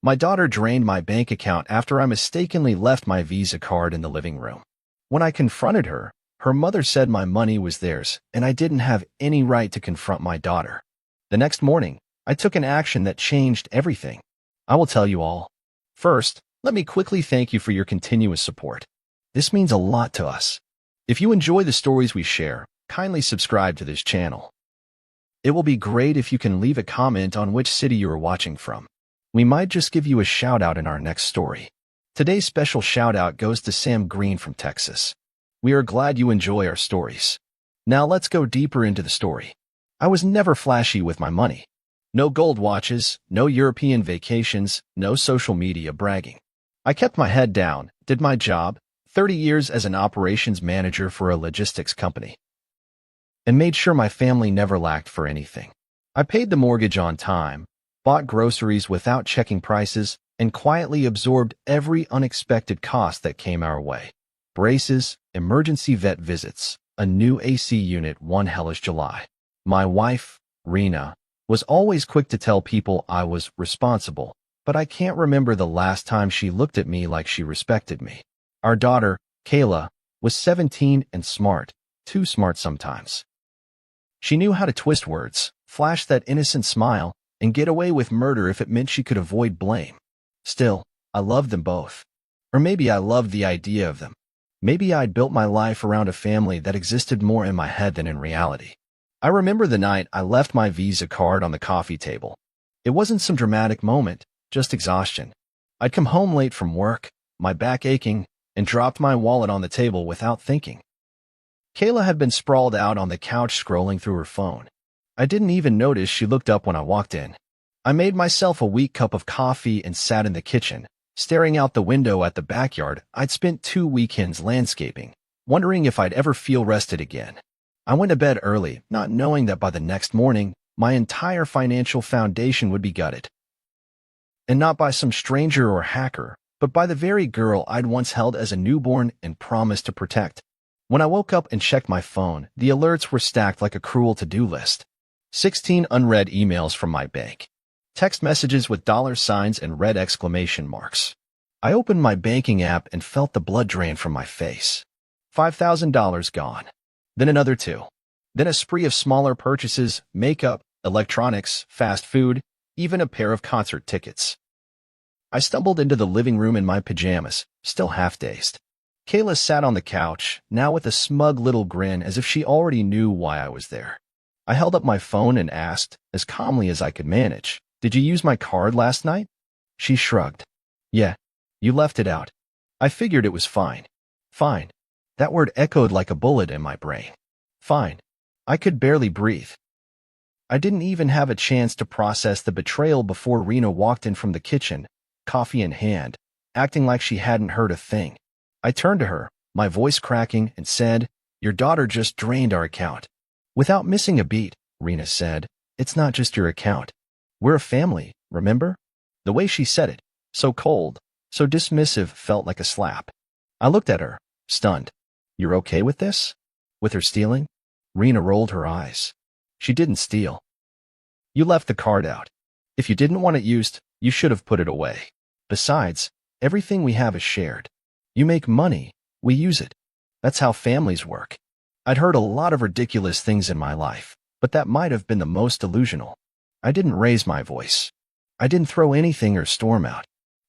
My daughter drained my bank account after I mistakenly left my Visa card in the living room. When I confronted her, her mother said my money was theirs and I didn't have any right to confront my daughter. The next morning, I took an action that changed everything. I will tell you all. First, let me quickly thank you for your continuous support. This means a lot to us. If you enjoy the stories we share, kindly subscribe to this channel. It will be great if you can leave a comment on which city you are watching from. We might just give you a shout out in our next story. Today's special shout out goes to Sam Green from Texas. We are glad you enjoy our stories. Now let's go deeper into the story. I was never flashy with my money. No gold watches, no European vacations, no social media bragging. I kept my head down, did my job, 30 years as an operations manager for a logistics company, and made sure my family never lacked for anything. I paid the mortgage on time, bought groceries without checking prices, and quietly absorbed every unexpected cost that came our way. Braces, emergency vet visits, a new AC unit one hellish July. My wife, Rena, was always quick to tell people I was responsible, but I can't remember the last time she looked at me like she respected me. Our daughter, Kayla, was 17 and smart, too smart sometimes. She knew how to twist words, flash that innocent smile, and get away with murder if it meant she could avoid blame. Still, I loved them both. Or maybe I loved the idea of them. Maybe I'd built my life around a family that existed more in my head than in reality. I remember the night I left my Visa card on the coffee table. It wasn't some dramatic moment, just exhaustion. I'd come home late from work, my back aching, and dropped my wallet on the table without thinking. Kayla had been sprawled out on the couch scrolling through her phone. I didn't even notice she looked up when I walked in. I made myself a weak cup of coffee and sat in the kitchen, staring out the window at the backyard I'd spent 2 weekends landscaping, wondering if I'd ever feel rested again. I went to bed early, not knowing that by the next morning, my entire financial foundation would be gutted. And not by some stranger or hacker, but by the very girl I'd once held as a newborn and promised to protect. When I woke up and checked my phone, the alerts were stacked like a cruel to-do list. 16 unread emails from my bank. Text messages with $signs and red exclamation marks. I opened my banking app and felt the blood drain from my face. $5,000 gone. Then another 2. Then a spree of smaller purchases, makeup, electronics, fast food, even a pair of concert tickets. I stumbled into the living room in my pajamas, still half-dazed. Kayla sat on the couch, now with a smug little grin as if she already knew why I was there. I held up my phone and asked, as calmly as I could manage, "Did you use my card last night?" She shrugged. "Yeah, you left it out." I figured it was fine. Fine. That word echoed like a bullet in my brain. Fine. I could barely breathe. I didn't even have a chance to process the betrayal before Rena walked in from the kitchen, coffee in hand, acting like she hadn't heard a thing. I turned to her, my voice cracking, and said, "Your daughter just drained our account." Without missing a beat, Rena said, "It's not just your account. We're a family, remember?" The way she said it, so cold, so dismissive, felt like a slap. I looked at her, stunned. "You're okay with this? With her stealing?" Rena rolled her eyes. "She didn't steal. You left the card out. If you didn't want it used, you should have put it away. Besides, everything we have is shared. You make money, we use it. That's how families work." I'd heard a lot of ridiculous things in my life, but that might have been the most delusional. I didn't raise my voice. I didn't throw anything or storm out.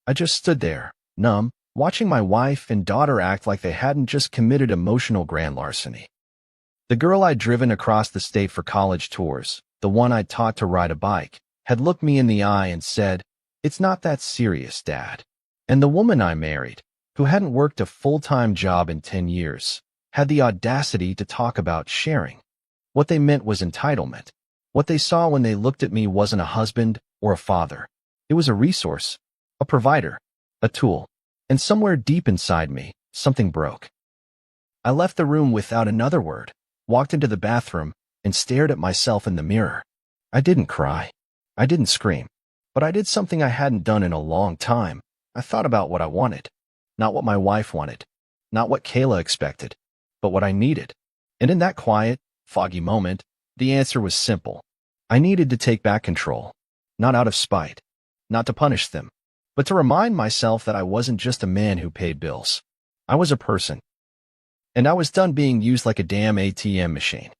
I just stood there, numb, watching my wife and daughter act like they hadn't just committed emotional grand larceny. The girl I'd driven across the state for college tours, the one I'd taught to ride a bike, had looked me in the eye and said, "It's not that serious, Dad." And the woman I married, who hadn't worked a full-time job in 10 years, had the audacity to talk about sharing. What they meant was entitlement. What they saw when they looked at me wasn't a husband or a father. It was a resource, a provider, a tool. And somewhere deep inside me, something broke. I left the room without another word, walked into the bathroom, and stared at myself in the mirror. I didn't cry. I didn't scream. But I did something I hadn't done in a long time. I thought about what I wanted. Not what my wife wanted. Not what Kayla expected. But what I needed. And in that quiet, foggy moment, the answer was simple. I needed to take back control. Not out of spite. Not to punish them. but to remind myself that I wasn't just a man who paid bills. I was a person, and I was done being used like a damn ATM machine.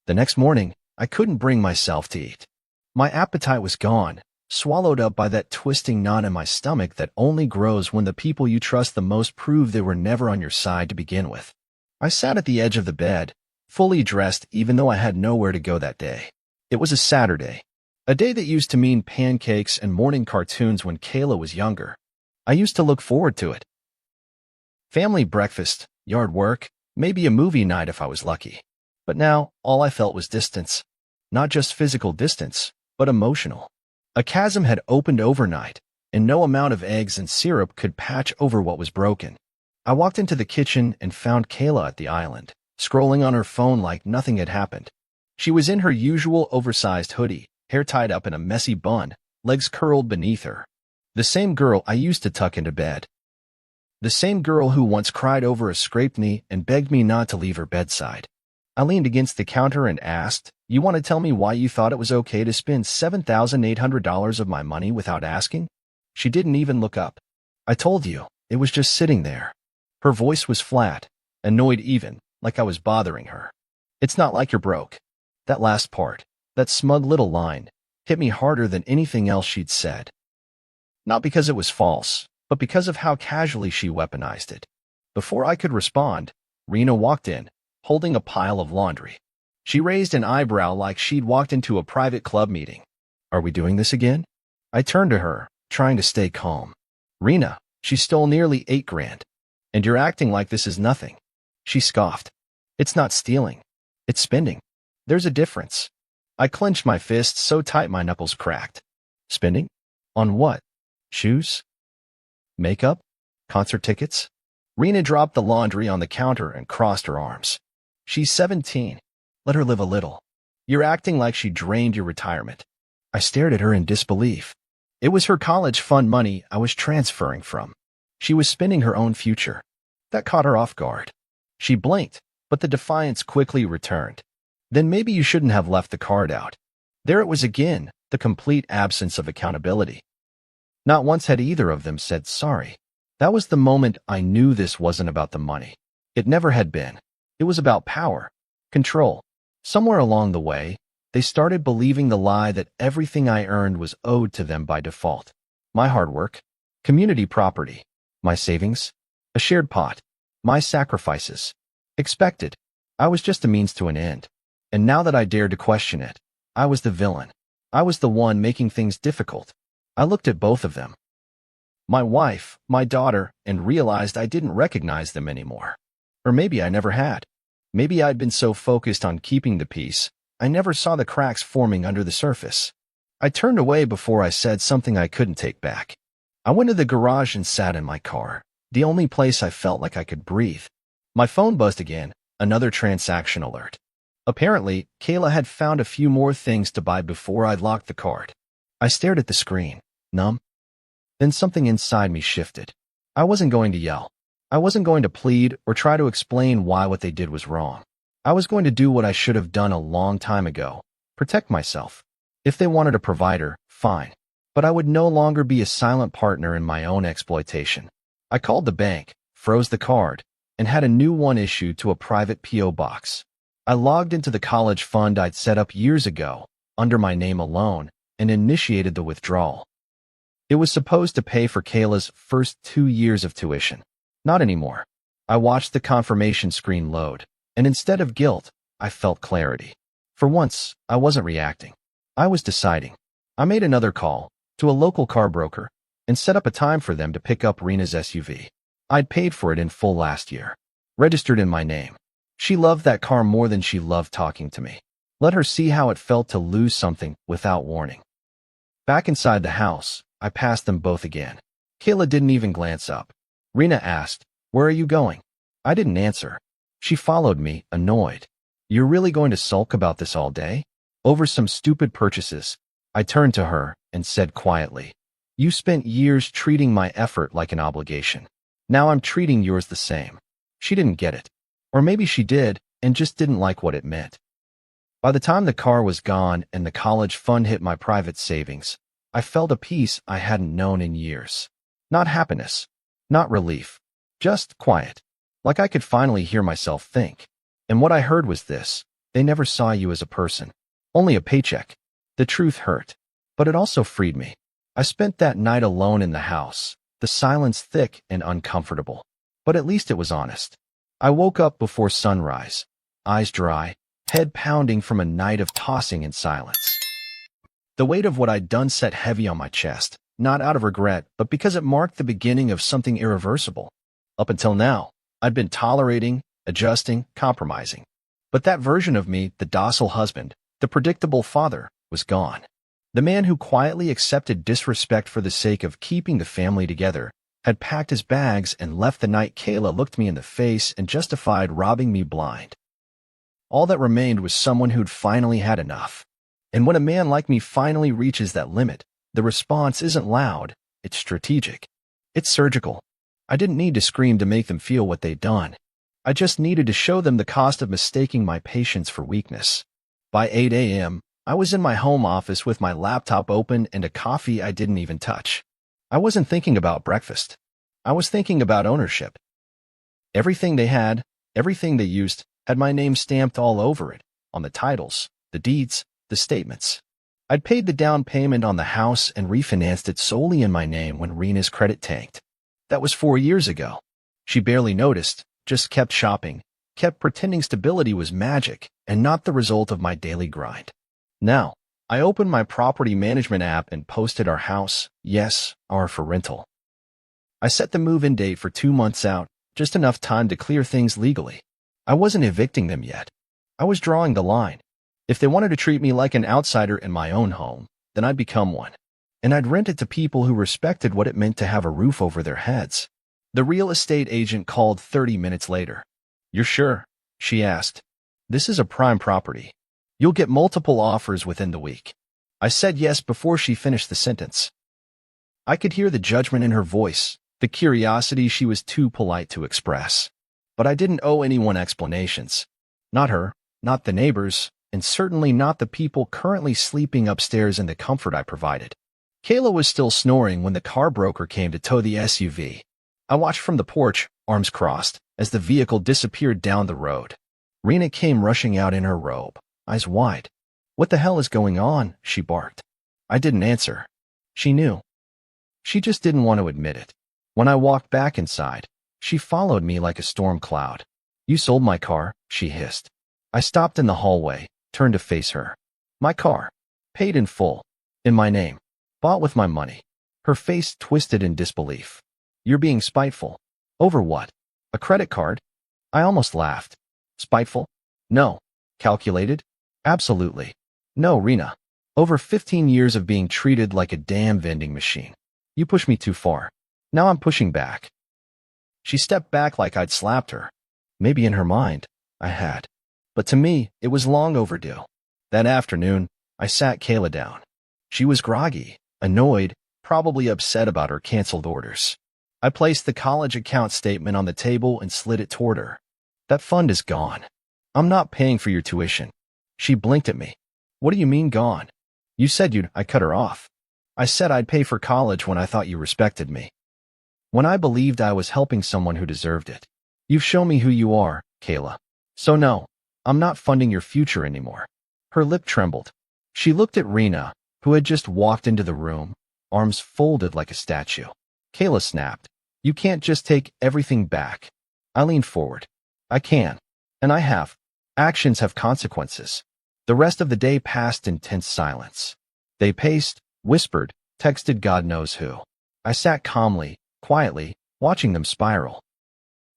The next morning, I couldn't bring myself to eat. My appetite was gone, swallowed up by that twisting knot in my stomach that only grows when the people you trust the most prove they were never on your side to begin with. I sat at the edge of the bed, fully dressed even though I had nowhere to go that day. It was a Saturday, a day that used to mean pancakes and morning cartoons when Kayla was younger. I used to look forward to it. Family breakfast, yard work, maybe a movie night if I was lucky. But now, all I felt was distance. Not just physical distance, but emotional. A chasm had opened overnight, and no amount of eggs and syrup could patch over what was broken. I walked into the kitchen and found Kayla at the island, scrolling on her phone like nothing had happened. She was in her usual oversized hoodie, hair tied up in a messy bun, legs curled beneath her. The same girl I used to tuck into bed. The same girl who once cried over a scraped knee and begged me not to leave her bedside. I leaned against the counter and asked, "You want to tell me why you thought it was okay to spend $7,800 of my money without asking?" She didn't even look up. "I told you, it was just sitting there." Her voice was flat, annoyed even, like I was bothering her. "It's not like you're broke." That last part, that smug little line, hit me harder than anything else she'd said. Not because it was false, but because of how casually she weaponized it. Before I could respond, Rena walked in, holding a pile of laundry. She raised an eyebrow like she'd walked into a private club meeting. "Are we doing this again?" I turned to her, trying to stay calm. "Rena, she stole nearly $8,000. And you're acting like this is nothing." She scoffed. "It's not stealing. It's spending. There's a difference." I clenched my fists so tight my knuckles cracked. "Spending? On what? Shoes? Makeup? Concert tickets?" Rena dropped the laundry on the counter and crossed her arms. "She's 17. Let her live a little. You're acting like she drained your retirement." I stared at her in disbelief. It was her college fund money I was transferring from. She was spending her own future. That caught her off guard. She blinked, but the defiance quickly returned. "Then maybe you shouldn't have left the card out." There it was again, the complete absence of accountability. Not once had either of them said sorry. That was the moment I knew this wasn't about the money. It never had been. It was about power, control. Somewhere along the way, they started believing the lie that everything I earned was owed to them by default. My hard work, community property, my savings, a shared pot, my sacrifices. Expected. I was just a means to an end. And now that I dared to question it, I was the villain. I was the one making things difficult. I looked at both of them, my wife, my daughter, and realized I didn't recognize them anymore. Or maybe I never had. Maybe I'd been so focused on keeping the peace, I never saw the cracks forming under the surface. I turned away before I said something I couldn't take back. I went to the garage and sat in my car, the only place I felt like I could breathe. My phone buzzed again, another transaction alert. Apparently, Kayla had found a few more things to buy before I'd locked the card. I stared at the screen, numb. Then something inside me shifted. I wasn't going to yell. I wasn't going to plead or try to explain why what they did was wrong. I was going to do what I should have done a long time ago, protect myself. If they wanted a provider, fine. But I would no longer be a silent partner in my own exploitation. I called the bank, froze the card, and had a new one issued to a private P.O. box. I logged into the college fund I'd set up years ago, under my name alone, and initiated the withdrawal. It was supposed to pay for Kayla's first 2 years of tuition. Not anymore. I watched the confirmation screen load, and instead of guilt, I felt clarity. For once, I wasn't reacting. I was deciding. I made another call, to a local car broker, and set up a time for them to pick up Rena's SUV. I'd paid for it in full last year, registered in my name. She loved that car more than she loved talking to me. Let her see how it felt to lose something without warning. Back inside the house, I passed them both again. Kayla didn't even glance up. Rena asked, "Where are you going?" I didn't answer. She followed me, annoyed. "You're really going to sulk about this all day? Over some stupid purchases?" I turned to her and said quietly, "You spent years treating my effort like an obligation. Now I'm treating yours the same." She didn't get it. Or maybe she did, and just didn't like what it meant. By the time the car was gone and the college fund hit my private savings, I felt a peace I hadn't known in years. Not happiness. Not relief. Just quiet. Like I could finally hear myself think. And what I heard was this: they never saw you as a person. Only a paycheck. The truth hurt. But it also freed me. I spent that night alone in the house, the silence thick and uncomfortable. But at least it was honest. I woke up before sunrise, eyes dry, head pounding from a night of tossing in silence. The weight of what I'd done set heavy on my chest, not out of regret, but because it marked the beginning of something irreversible. Up until now, I'd been tolerating, adjusting, compromising. But that version of me, the docile husband, the predictable father, was gone. The man who quietly accepted disrespect for the sake of keeping the family together had packed his bags and left the night Kayla looked me in the face and justified robbing me blind. All that remained was someone who'd finally had enough. And when a man like me finally reaches that limit, the response isn't loud, it's strategic. It's surgical. I didn't need to scream to make them feel what they'd done. I just needed to show them the cost of mistaking my patience for weakness. By 8 a.m., I was in my home office with my laptop open and a coffee I didn't even touch. I wasn't thinking about breakfast. I was thinking about ownership. Everything they had, everything they used, had my name stamped all over it, on the titles, the deeds, the statements. I'd paid the down payment on the house and refinanced it solely in my name when Rena's credit tanked. That was 4 years ago. She barely noticed, just kept shopping, kept pretending stability was magic and not the result of my daily grind. Now, I opened my property management app and posted our house, yes, our for rental. I set the move-in date for 2 months out, just enough time to clear things legally. I wasn't evicting them yet. I was drawing the line. If they wanted to treat me like an outsider in my own home, then I'd become one. And I'd rent it to people who respected what it meant to have a roof over their heads. The real estate agent called 30 minutes later. "You're sure?" she asked. "This is a prime property. You'll get multiple offers within the week." I said yes before she finished the sentence. I could hear the judgment in her voice, the curiosity she was too polite to express. But I didn't owe anyone explanations. Not her, not the neighbors, and certainly not the people currently sleeping upstairs in the comfort I provided. Kayla was still snoring when the car broker came to tow the SUV. I watched from the porch, arms crossed, as the vehicle disappeared down the road. Rena came rushing out in her robe, eyes wide. "What the hell is going on?" she barked. I didn't answer. She knew. She just didn't want to admit it. When I walked back inside, she followed me like a storm cloud. "You sold my car," she hissed. I stopped in the hallway, turned to face her. "My car. Paid in full. In my name. Bought with my money." Her face twisted in disbelief. "You're being spiteful." "Over what? A credit card?" I almost laughed. "Spiteful? No. Calculated? Absolutely. No, Rena. Over 15 years of being treated like a damn vending machine. You pushed me too far. Now I'm pushing back." She stepped back like I'd slapped her. Maybe in her mind, I had. But to me, it was long overdue. That afternoon, I sat Kayla down. She was groggy, annoyed, probably upset about her canceled orders. I placed the college account statement on the table and slid it toward her. "That fund is gone. I'm not paying for your tuition." She blinked at me. "What do you mean gone? You said I cut her off." "I said I'd pay for college when I thought you respected me. When I believed I was helping someone who deserved it. You've shown me who you are, Kayla. So no, I'm not funding your future anymore." Her lip trembled. She looked at Rena, who had just walked into the room, arms folded like a statue. Kayla snapped. "You can't just take everything back." I leaned forward. "I can. And I have. Actions have consequences." The rest of the day passed in tense silence. They paced, whispered, texted God knows who. I sat calmly, quietly, watching them spiral.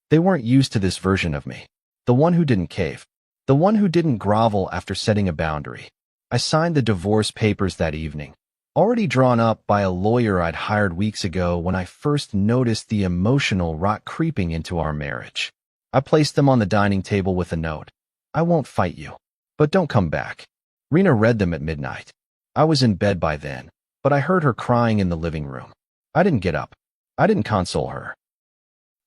They weren't used to this version of me. The one who didn't cave. The one who didn't grovel after setting a boundary. I signed the divorce papers that evening, already drawn up by a lawyer I'd hired weeks ago when I first noticed the emotional rot creeping into our marriage. I placed them on the dining table with a note. "I won't fight you, but don't come back." Rena read them at midnight. I was in bed by then, but I heard her crying in the living room. I didn't get up. I didn't console her.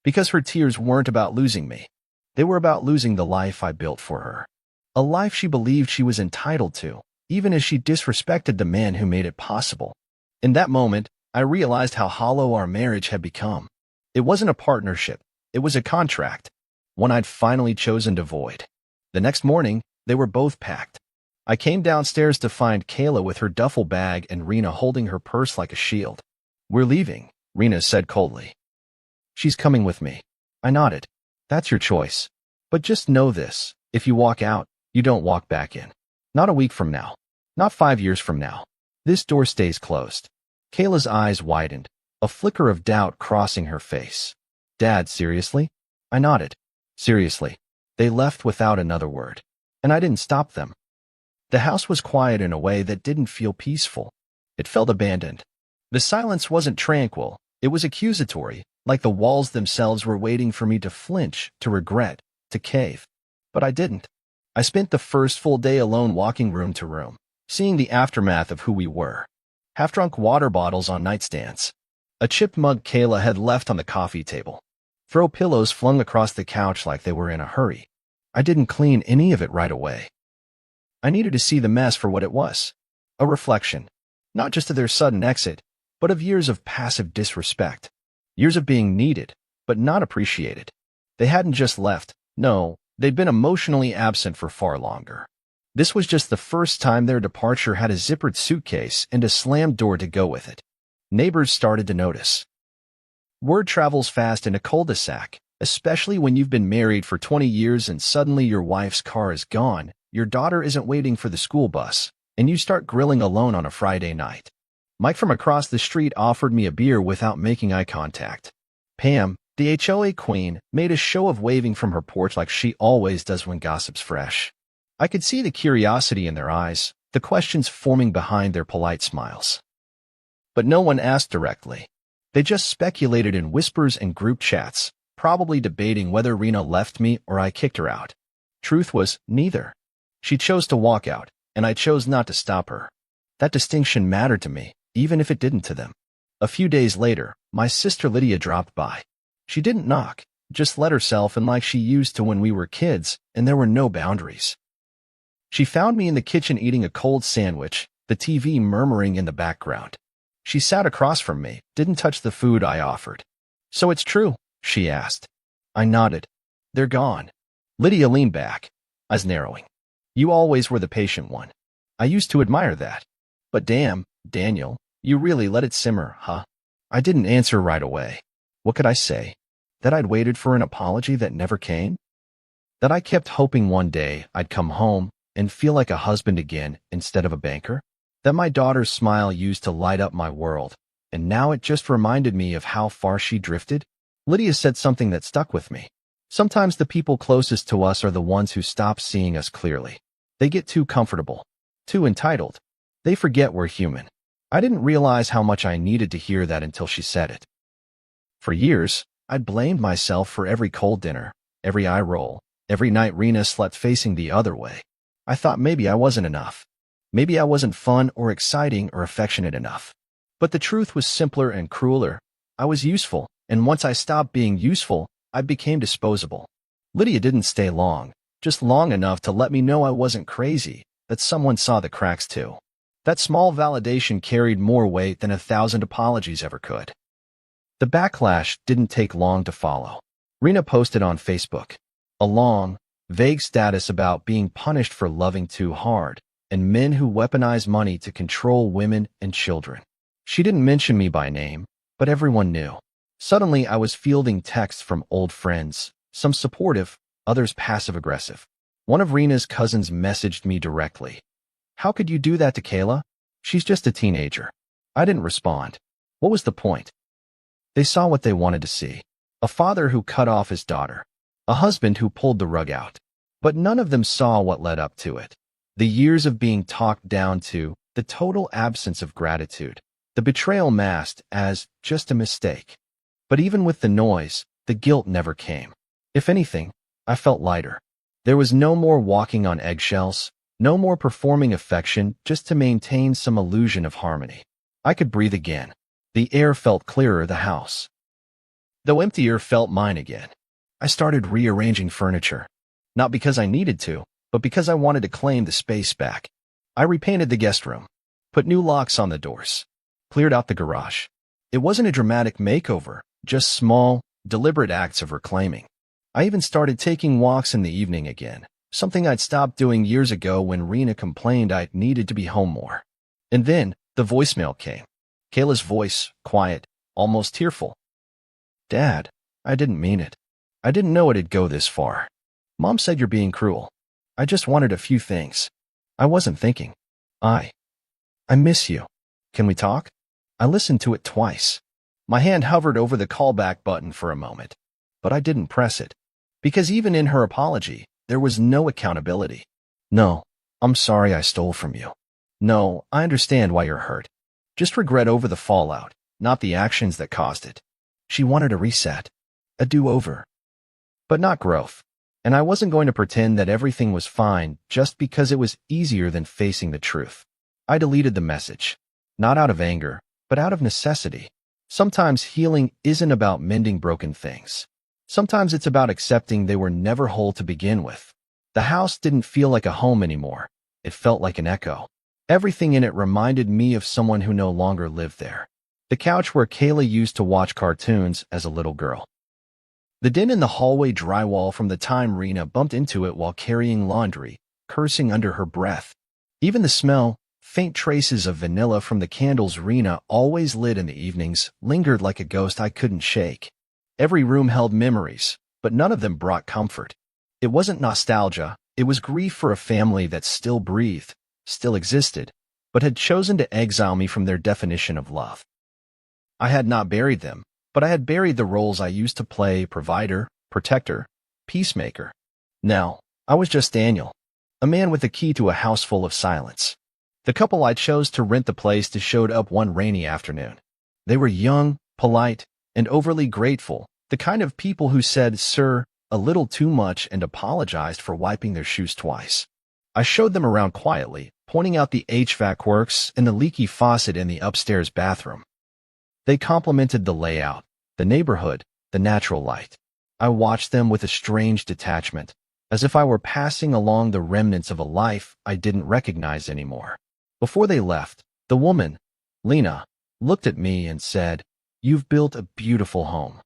Because her tears weren't about losing me. They were about losing the life I built for her. A life she believed she was entitled to, even as she disrespected the man who made it possible. In that moment, I realized how hollow our marriage had become. It wasn't a partnership. It was a contract, one I'd finally chosen to void. The next morning, they were both packed. I came downstairs to find Kayla with her duffel bag and Rena holding her purse like a shield. "We're leaving," Rena said coldly. "She's coming with me." I nodded. "That's your choice. But just know this, if you walk out, you don't walk back in. Not a week from now. Not 5 years from now. This door stays closed." Kayla's eyes widened, a flicker of doubt crossing her face. "Dad, seriously?" I nodded. "Seriously." They left without another word, and I didn't stop them. The house was quiet in a way that didn't feel peaceful. It felt abandoned. The silence wasn't tranquil. It was accusatory, like the walls themselves were waiting for me to flinch, to regret, to cave. But I didn't. I spent the first full day alone walking room to room, seeing the aftermath of who we were. Half-drunk water bottles on nightstands. A chipped mug Kayla had left on the coffee table. Throw pillows flung across the couch like they were in a hurry. I didn't clean any of it right away. I needed to see the mess for what it was. A reflection, not just of their sudden exit, but of years of passive disrespect. Years of being needed, but not appreciated. They hadn't just left. No, they'd been emotionally absent for far longer. This was just the first time their departure had a zippered suitcase and a slammed door to go with it. Neighbors started to notice. Word travels fast in a cul-de-sac, especially when you've been married for 20 years and suddenly your wife's car is gone, your daughter isn't waiting for the school bus, and you start grilling alone on a Friday night. Mike from across the street offered me a beer without making eye contact. Pam, the HOA queen, made a show of waving from her porch like she always does when gossip's fresh. I could see the curiosity in their eyes, the questions forming behind their polite smiles. But no one asked directly. They just speculated in whispers and group chats, probably debating whether Rena left me or I kicked her out. Truth was, neither. She chose to walk out, and I chose not to stop her. That distinction mattered to me, even if it didn't to them. A few days later, my sister Lydia dropped by. She didn't knock, just let herself in like she used to when we were kids, and there were no boundaries. She found me in the kitchen eating a cold sandwich, the TV murmuring in the background. She sat across from me, didn't touch the food I offered. "So it's true?" she asked. I nodded. "They're gone." Lydia leaned back, eyes narrowing. "You always were the patient one. I used to admire that. But damn, Daniel, you really let it simmer, huh?" I didn't answer right away. What could I say? That I'd waited for an apology that never came? That I kept hoping one day I'd come home and feel like a husband again instead of a banker? That my daughter's smile used to light up my world, and now it just reminded me of how far she drifted? Lydia said something that stuck with me. Sometimes the people closest to us are the ones who stop seeing us clearly. They get too comfortable, too entitled. They forget we're human. I didn't realize how much I needed to hear that until she said it. For years, I'd blamed myself for every cold dinner, every eye roll, every night Rena slept facing the other way. I thought maybe I wasn't enough. Maybe I wasn't fun or exciting or affectionate enough. But the truth was simpler and crueler. I was useful, and once I stopped being useful, I became disposable. Lydia didn't stay long, just long enough to let me know I wasn't crazy, that someone saw the cracks too. That small validation carried more weight than 1,000 apologies ever could. The backlash didn't take long to follow. Rena posted on Facebook a long, vague status about being punished for loving too hard, and men who weaponize money to control women and children. She didn't mention me by name, but everyone knew. Suddenly, I was fielding texts from old friends, some supportive, others passive-aggressive. One of Rena's cousins messaged me directly. "How could you do that to Kayla? She's just a teenager." I didn't respond. What was the point? They saw what they wanted to see. A father who cut off his daughter. A husband who pulled the rug out. But none of them saw what led up to it. The years of being talked down to, the total absence of gratitude, the betrayal masked as just a mistake. But even with the noise, the guilt never came. If anything, I felt lighter. There was no more walking on eggshells, no more performing affection just to maintain some illusion of harmony. I could breathe again. The air felt clearer, the house, though emptier, felt mine again. I started rearranging furniture. Not because I needed to, but because I wanted to claim the space back. I repainted the guest room, put new locks on the doors, cleared out the garage. It wasn't a dramatic makeover, just small, deliberate acts of reclaiming. I even started taking walks in the evening again, something I'd stopped doing years ago when Rena complained I needed to be home more. And then, the voicemail came. Kayla's voice, quiet, almost tearful. "Dad, I didn't mean it. I didn't know it'd go this far. Mom said you're being cruel. I just wanted a few things. I wasn't thinking. I miss you. Can we talk?" I listened to it twice. My hand hovered over the callback button for a moment, but I didn't press it. Because even in her apology, there was no accountability. "No, I'm sorry I stole from you. No, I understand why you're hurt. Just regret over the fallout, not the actions that caused it." She wanted a reset, a do-over, but not growth. And I wasn't going to pretend that everything was fine just because it was easier than facing the truth. I deleted the message, not out of anger, but out of necessity. Sometimes healing isn't about mending broken things. Sometimes it's about accepting they were never whole to begin with. The house didn't feel like a home anymore. It felt like an echo. Everything in it reminded me of someone who no longer lived there. The couch where Kayla used to watch cartoons as a little girl. The dent in the hallway drywall from the time Rena bumped into it while carrying laundry, cursing under her breath. Even the smell, faint traces of vanilla from the candles Rena always lit in the evenings, lingered like a ghost I couldn't shake. Every room held memories, but none of them brought comfort. It wasn't nostalgia, it was grief for a family that still breathed, still existed, but had chosen to exile me from their definition of love. I had not buried them, but I had buried the roles I used to play: provider, protector, peacemaker. Now, I was just Daniel, a man with a key to a house full of silence. The couple I chose to rent the place to showed up one rainy afternoon. They were young, polite, and overly grateful, the kind of people who said, "Sir," a little too much and apologized for wiping their shoes twice. I showed them around quietly, pointing out the HVAC works and the leaky faucet in the upstairs bathroom. They complimented the layout, the neighborhood, the natural light. I watched them with a strange detachment, as if I were passing along the remnants of a life I didn't recognize anymore. Before they left, the woman, Lena, looked at me and said, "You've built a beautiful home."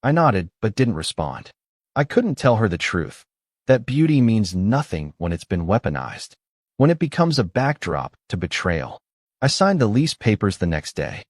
I nodded, but didn't respond. I couldn't tell her the truth, that beauty means nothing when it's been weaponized, when it becomes a backdrop to betrayal. I signed the lease papers the next day.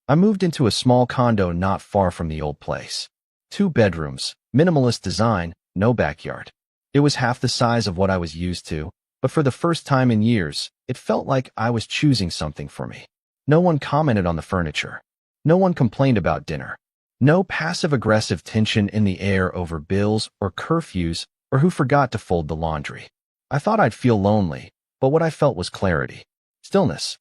I moved into a small condo not far from the old place. 2 bedrooms, minimalist design, no backyard. It was half the size of what I was used to, but for the first time in years, it felt like I was choosing something for me. No one commented on the furniture. No one complained about dinner. No passive-aggressive tension in the air over bills or curfews or who forgot to fold the laundry. I thought I'd feel lonely, but what I felt was clarity, stillness.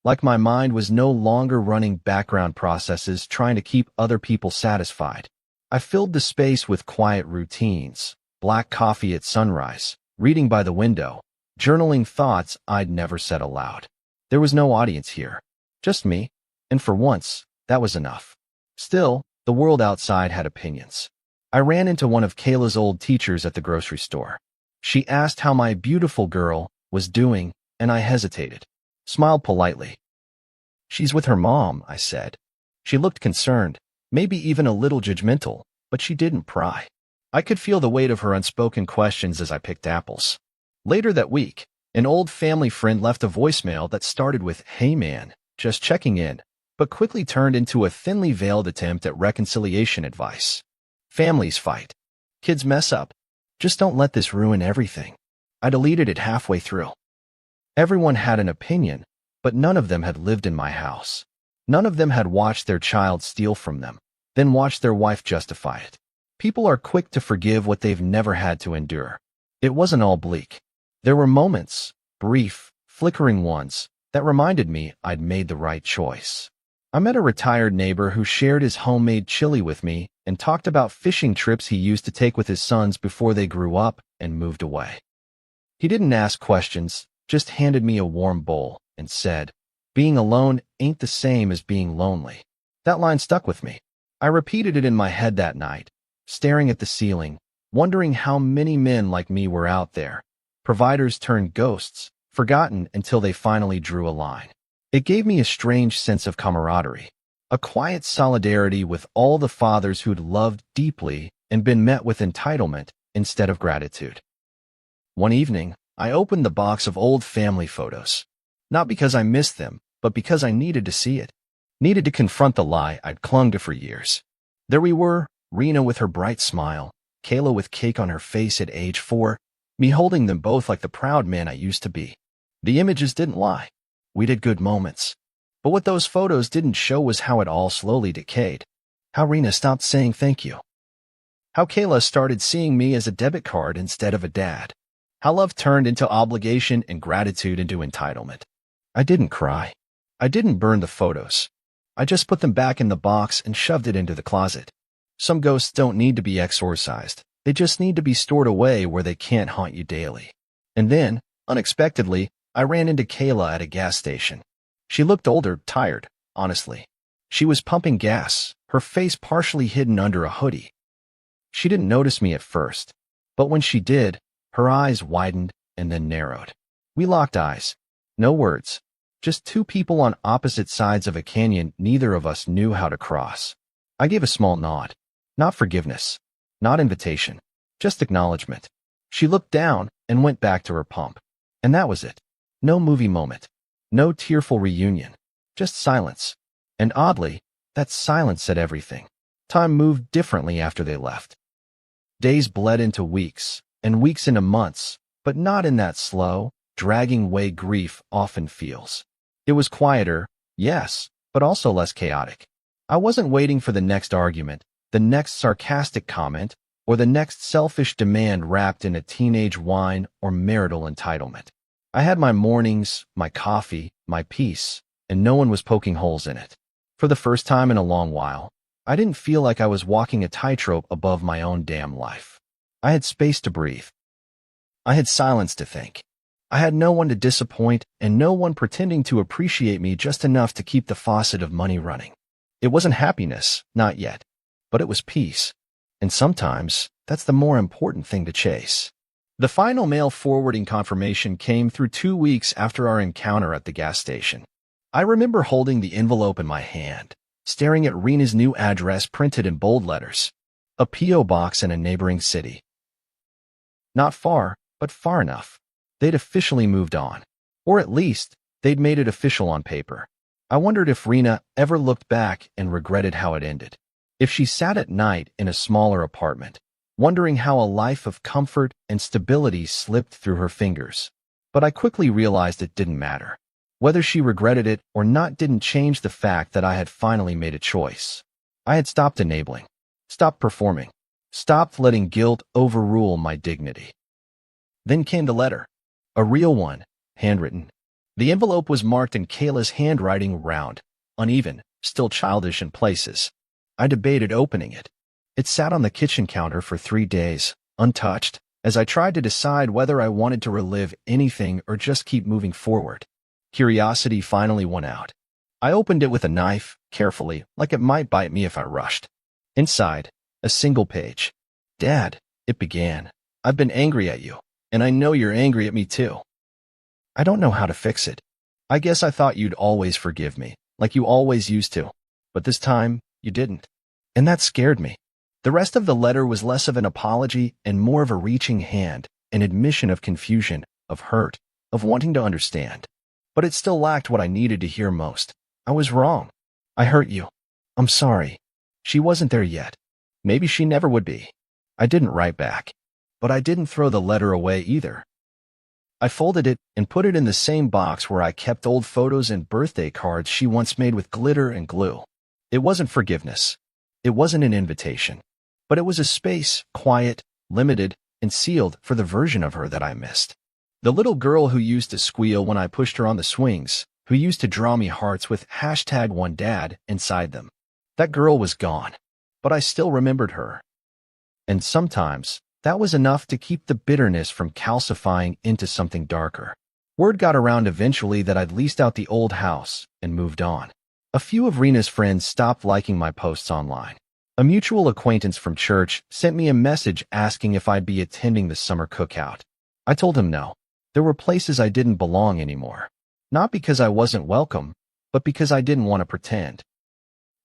Like my mind was no longer running background processes trying to keep other people satisfied. I filled the space with quiet routines, black coffee at sunrise, reading by the window, journaling thoughts I'd never said aloud. There was no audience here, just me, and for once, that was enough. Still, the world outside had opinions. I ran into one of Kayla's old teachers at the grocery store. She asked how my beautiful girl was doing, and I hesitated, smiled politely. "She's with her mom," I said. She looked concerned, maybe even a little judgmental, but she didn't pry. I could feel the weight of her unspoken questions as I picked apples. Later that week, an old family friend left a voicemail that started with, "Hey man, just checking in," but quickly turned into a thinly veiled attempt at reconciliation advice. Families fight. Kids mess up. Just don't let this ruin everything. I deleted it halfway through. Everyone had an opinion, but none of them had lived in my house. None of them had watched their child steal from them, then watched their wife justify it. People are quick to forgive what they've never had to endure. It wasn't all bleak. There were moments, brief, flickering ones, that reminded me I'd made the right choice. I met a retired neighbor who shared his homemade chili with me and talked about fishing trips he used to take with his sons before they grew up and moved away. He didn't ask questions, just handed me a warm bowl and said, "Being alone ain't the same as being lonely." That line stuck with me. I repeated it in my head that night, staring at the ceiling, wondering how many men like me were out there. Providers turned ghosts, forgotten until they finally drew a line. It gave me a strange sense of camaraderie, A quiet solidarity with all the fathers who'd loved deeply and been met with entitlement instead of gratitude. One evening, I opened the box of old family photos. Not because I missed them, but because I needed to see it. Needed to confront the lie I'd clung to for years. There we were, Rena with her bright smile, Kayla with cake on her face at age 4, me holding them both like the proud man I used to be. The images didn't lie. We did good moments. But what those photos didn't show was how it all slowly decayed. How Rena stopped saying thank you. How Kayla started seeing me as a debit card instead of a dad. How love turned into obligation and gratitude into entitlement. I didn't cry. I didn't burn the photos. I just put them back in the box and shoved it into the closet. Some ghosts don't need to be exorcised. They just need to be stored away where they can't haunt you daily. And then, unexpectedly, I ran into Kayla at a gas station. She looked older, tired, honestly. She was pumping gas, her face partially hidden under a hoodie. She didn't notice me at first, but when she did, her eyes widened and then narrowed. We locked eyes. No words. Just two people on opposite sides of a canyon neither of us knew how to cross. I gave a small nod. Not forgiveness. Not invitation. Just acknowledgement. She looked down and went back to her pump. And that was it. No movie moment. No tearful reunion. Just silence. And oddly, that silence said everything. Time moved differently after they left. Days bled into weeks, and weeks into months, but not in that slow, dragging way grief often feels. It was quieter, yes, but also less chaotic. I wasn't waiting for the next argument, the next sarcastic comment, or the next selfish demand wrapped in a teenage whine or marital entitlement. I had my mornings, my coffee, my peace, and no one was poking holes in it. For the first time in a long while, I didn't feel like I was walking a tightrope above my own damn life. I had space to breathe. I had silence to think. I had no one to disappoint and no one pretending to appreciate me just enough to keep the faucet of money running. It wasn't happiness, not yet, but it was peace. And sometimes, that's the more important thing to chase. The final mail forwarding confirmation came through 2 weeks after our encounter at the gas station. I remember holding the envelope in my hand, staring at Rena's new address printed in bold letters. A P.O. box in a neighboring city. Not far, but far enough. They'd officially moved on. Or at least, they'd made it official on paper. I wondered if Rena ever looked back and regretted how it ended. If she sat at night in a smaller apartment, wondering how a life of comfort and stability slipped through her fingers. But I quickly realized it didn't matter. Whether she regretted it or not didn't change the fact that I had finally made a choice. I had stopped enabling, stopped performing, stopped letting guilt overrule my dignity. Then came the letter. A real one, handwritten. The envelope was marked in Kayla's handwriting, round, uneven, still childish in places. I debated opening it. It sat on the kitchen counter for 3 days, untouched, as I tried to decide whether I wanted to relive anything or just keep moving forward. Curiosity finally won out. I opened it with a knife, carefully, like it might bite me if I rushed. Inside, a single page. "Dad," it began, "I've been angry at you, and I know you're angry at me too. I don't know how to fix it. I guess I thought you'd always forgive me, like you always used to. But this time, you didn't. And that scared me." The rest of the letter was less of an apology and more of a reaching hand, an admission of confusion, of hurt, of wanting to understand. But it still lacked what I needed to hear most. I was wrong. I hurt you. I'm sorry. She wasn't there yet. Maybe she never would be. I didn't write back. But I didn't throw the letter away either. I folded it and put it in the same box where I kept old photos and birthday cards she once made with glitter and glue. It wasn't forgiveness. It wasn't an invitation. But it was a space, quiet, limited, and sealed for the version of her that I missed. The little girl who used to squeal when I pushed her on the swings, who used to draw me hearts with #OneDad inside them. That girl was gone, but I still remembered her. And sometimes, that was enough to keep the bitterness from calcifying into something darker. Word got around eventually that I'd leased out the old house and moved on. A few of Rena's friends stopped liking my posts online. A mutual acquaintance from church sent me a message asking if I'd be attending the summer cookout. I told him no. There were places I didn't belong anymore. Not because I wasn't welcome, but because I didn't want to pretend.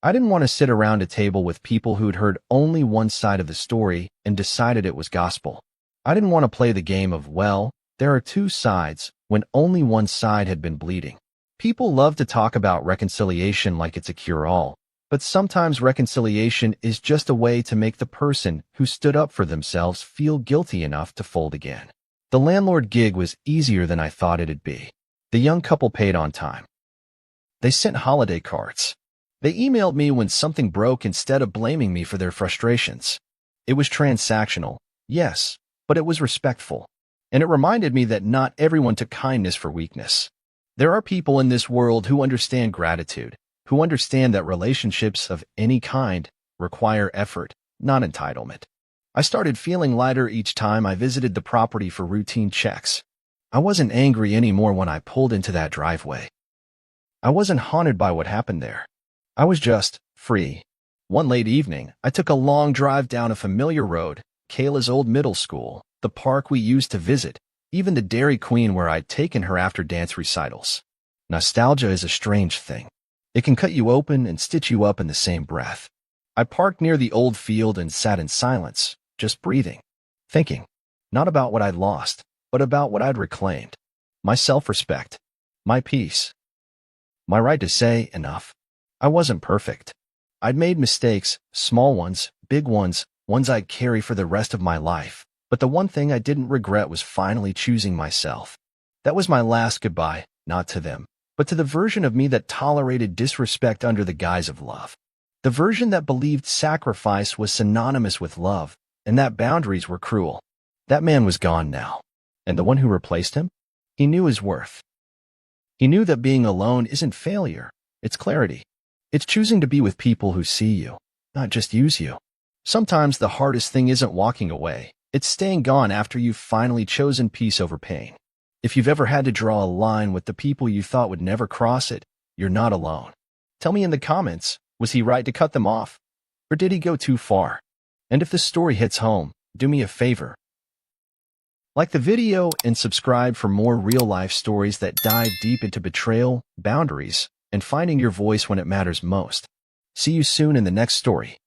I didn't want to sit around a table with people who'd heard only one side of the story and decided it was gospel. I didn't want to play the game of, well, there are two sides, when only one side had been bleeding. People love to talk about reconciliation like it's a cure-all, but sometimes reconciliation is just a way to make the person who stood up for themselves feel guilty enough to fold again. The landlord gig was easier than I thought it'd be. The young couple paid on time. They sent holiday cards. They emailed me when something broke instead of blaming me for their frustrations. It was transactional, yes, but it was respectful. And it reminded me that not everyone took kindness for weakness. There are people in this world who understand gratitude, who understand that relationships of any kind require effort, not entitlement. I started feeling lighter each time I visited the property for routine checks. I wasn't angry anymore when I pulled into that driveway. I wasn't haunted by what happened there. I was just free. One late evening, I took a long drive down a familiar road, Kayla's old middle school, the park we used to visit, even the Dairy Queen where I'd taken her after dance recitals. Nostalgia is a strange thing. It can cut you open and stitch you up in the same breath. I parked near the old field and sat in silence, just breathing, thinking, not about what I'd lost, but about what I'd reclaimed. My self-respect, my peace, my right to say enough. I wasn't perfect. I'd made mistakes, small ones, big ones, ones I'd carry for the rest of my life. But the one thing I didn't regret was finally choosing myself. That was my last goodbye, not to them, but to the version of me that tolerated disrespect under the guise of love. The version that believed sacrifice was synonymous with love, and that boundaries were cruel. That man was gone now. And the one who replaced him? He knew his worth. He knew that being alone isn't failure, it's clarity. It's choosing to be with people who see you, not just use you. Sometimes the hardest thing isn't walking away. It's staying gone after you've finally chosen peace over pain. If you've ever had to draw a line with the people you thought would never cross it, you're not alone. Tell me in the comments, was he right to cut them off? Or did he go too far? And if this story hits home, do me a favor. Like the video and subscribe for more real-life stories that dive deep into betrayal, boundaries, and finding your voice when it matters most. See you soon in the next story.